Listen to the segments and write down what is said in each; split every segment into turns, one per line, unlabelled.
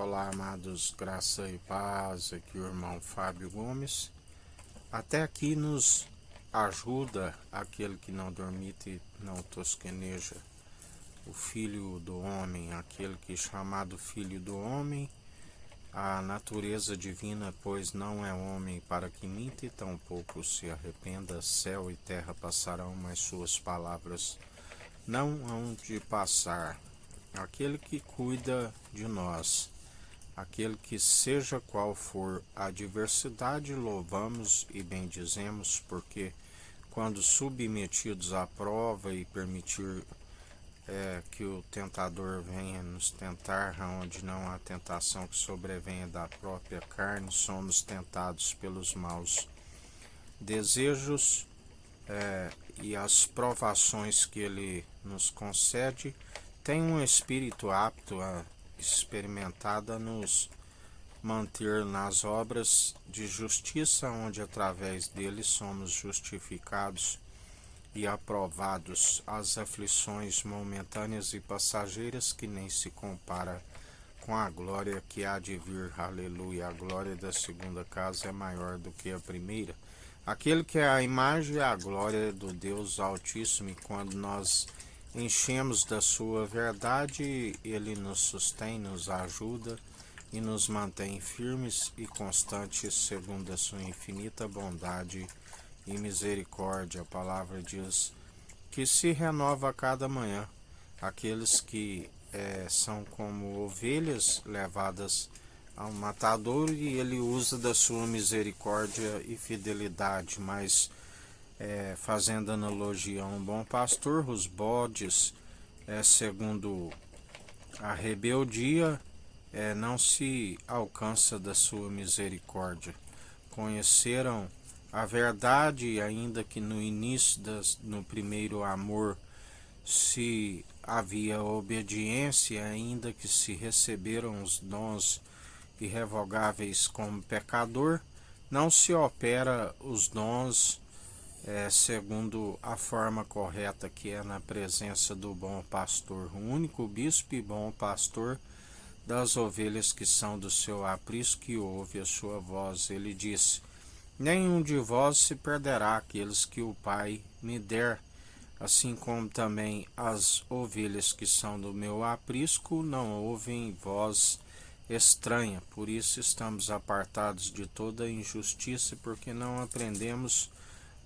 Olá, amados, graça e paz, aqui o irmão Fábio Gomes. Até aqui nos ajuda aquele que não dormite, não tosqueneja, o Filho do Homem, aquele que é chamado Filho do Homem, a natureza divina, pois não é homem para que minte, tampouco se arrependa, céu e terra passarão, mas suas palavras não hão de passar. Aquele que cuida de nós, aquele que, seja qual for a adversidade, louvamos e bendizemos, porque quando submetidos à prova e permitir que o tentador venha nos tentar, onde não há tentação que sobrevenha da própria carne, somos tentados pelos maus desejos e as provações que ele nos concede, tem um espírito apto a experimentada nos manter nas obras de justiça, onde através dele somos justificados e aprovados. As aflições momentâneas e passageiras que nem se compara com a glória que há de vir. Aleluia. A glória da segunda casa é maior do que a primeira. Aquele que é a imagem e a glória do Deus Altíssimo, e quando nós enchemos da sua verdade, ele nos sustém, nos ajuda e nos mantém firmes e constantes segundo a sua infinita bondade e misericórdia. A palavra diz que se renova a cada manhã. Aqueles que são como ovelhas levadas ao matadouro, e ele usa da sua misericórdia e fidelidade, mas fazendo analogia a um bom pastor, os bodes, segundo a rebeldia, não se alcança da sua misericórdia. Conheceram a verdade, ainda que no início, no primeiro amor, se havia obediência, ainda que se receberam os dons irrevogáveis como pecador, não se opera os dons segundo a forma correta, que é na presença do bom pastor, o único bispo e bom pastor das ovelhas que são do seu aprisco, que ouve a sua voz. Ele disse: nenhum de vós se perderá, aqueles que o Pai me der, assim como também as ovelhas que são do meu aprisco não ouvem voz estranha. Por isso estamos apartados de toda injustiça, porque não aprendemos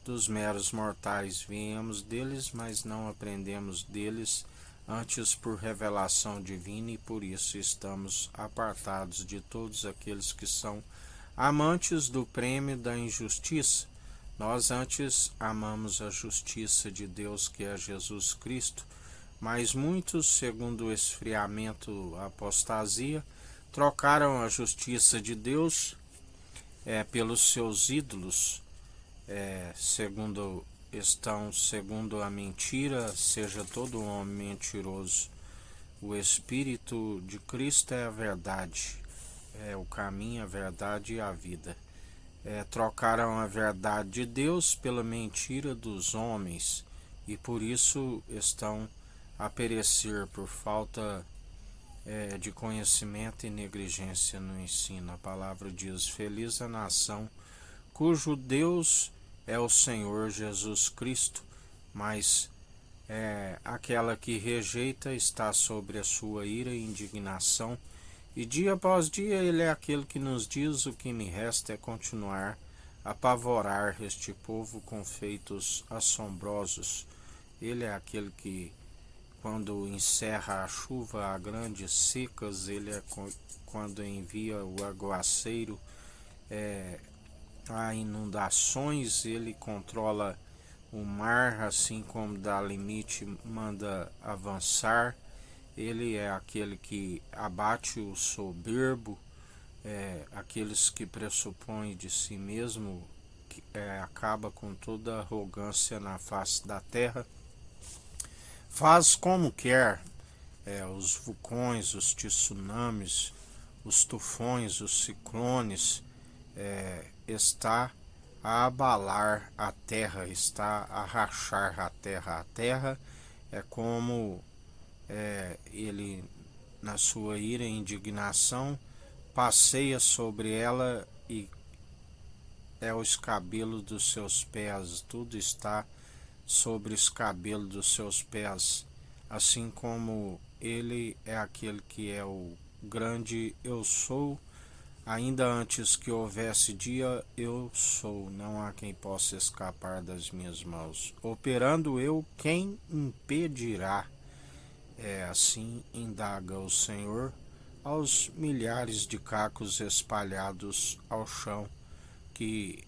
dos meros mortais. Viemos deles, mas não aprendemos deles, antes por revelação divina, e por isso estamos apartados de todos aqueles que são amantes do prêmio da injustiça. Nós antes amamos a justiça de Deus, que é Jesus Cristo, mas muitos, segundo o esfriamento, a apostasia, trocaram a justiça de Deus pelos seus ídolos, segundo a mentira, seja todo homem mentiroso. O Espírito de Cristo é a verdade, é o caminho, a verdade e a vida. Trocaram a verdade de Deus pela mentira dos homens, e por isso estão a perecer por falta de conhecimento e negligência no ensino. A palavra diz: feliz a nação cujo Deus é o Senhor Jesus Cristo, mas aquela que rejeita está sobre a sua ira e indignação, e dia após dia ele é aquele que nos diz: o que me resta é continuar a apavorar este povo com feitos assombrosos. Ele é aquele que, quando encerra a chuva a grandes secas, ele é quando envia o aguaceiro, há inundações, ele controla o mar, assim como dá limite, manda avançar. Ele é aquele que abate o soberbo, aqueles que pressupõem de si mesmo, acaba com toda arrogância na face da terra. Faz como quer, os vulcões, os tsunamis, os tufões, os ciclones, está a abalar a terra, está a rachar a terra. A terra é como ele na sua ira e indignação, passeia sobre ela e é o escabelo dos seus pés, tudo está sobre o escabelo dos seus pés, assim como ele é aquele que é o grande eu sou, ainda antes que houvesse dia, eu sou, não há quem possa escapar das minhas mãos. Operando eu, quem impedirá? É assim indaga o Senhor aos milhares de cacos espalhados ao chão, que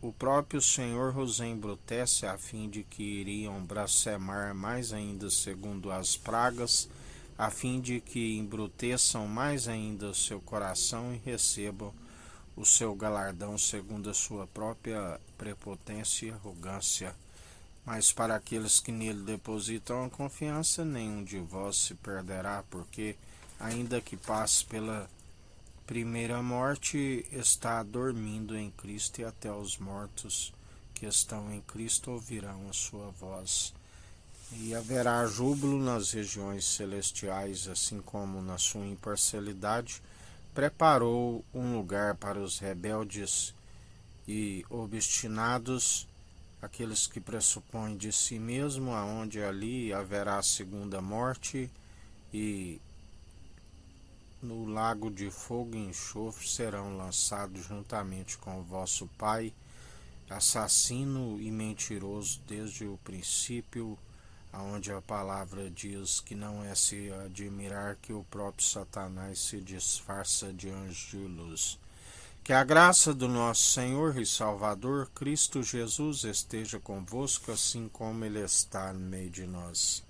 o próprio Senhor os embrutece a fim de que iriam blasfemar mais ainda segundo as pragas, a fim de que embruteçam mais ainda o seu coração e recebam o seu galardão segundo a sua própria prepotência e arrogância. Mas para aqueles que nele depositam a confiança, nenhum de vós se perderá, porque, ainda que passe pela primeira morte, está dormindo em Cristo, e até os mortos que estão em Cristo ouvirão a sua voz. E haverá júbilo nas regiões celestiais, assim como na sua imparcialidade preparou um lugar para os rebeldes e obstinados, aqueles que pressupõem de si mesmo, aonde ali haverá a segunda morte, e no lago de fogo e enxofre serão lançados juntamente com o vosso Pai, assassino e mentiroso desde o princípio, aonde a palavra diz que não é se admirar que o próprio Satanás se disfarça de anjo de luz. Que a graça do nosso Senhor e Salvador, Cristo Jesus, esteja convosco, assim como Ele está no meio de nós.